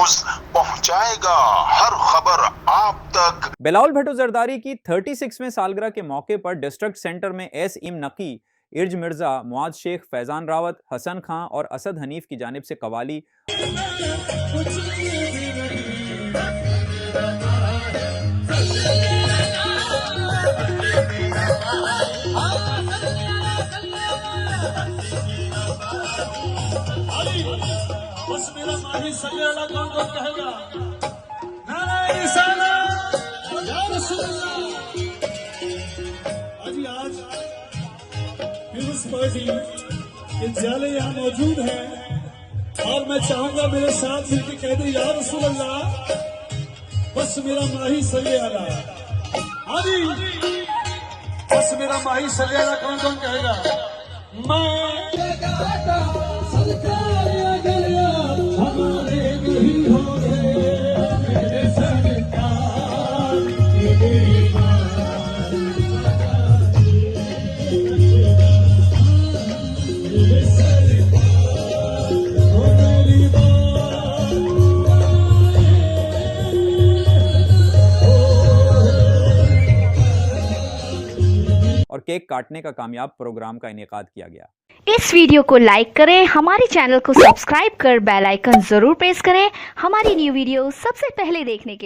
News पहुंचाएगा हर खबर आप तक। बिलावल भुट्टो जरदारी की 36वें सालगिरह के मौके पर डिस्ट्रिक्ट सेंटर में एस इम नकी, इर्ज मिर्जा, मुआज शेख, फैजान रावत, हसन खां और असद हनीफ की जानिब से कवाली बस मेरा माही सल्लल्लाहु अलैहि वसल्लम कहेगा नारे रिसालत या रसूल अल्लाह। अभी आज पीपल्स पार्टी के जाले यहाँ मौजूद हैं और मैं चाहूंगा मेरे साथ मिलकर कह दे या रसूल अल्लाह, बस मेरा माही सल्लल्लाहु अलैहि वसल्लम। बस मेरा माही सल्लल्लाहु अलैहि वसल्लम कौन कहेगा? और केक काटने का कामयाब प्रोग्राम का इनेकाद किया गया। इस वीडियो को लाइक करें, हमारे चैनल को सब्सक्राइब कर बेल आइकन जरूर प्रेस करें हमारी न्यू वीडियो सबसे पहले देखने के लिए।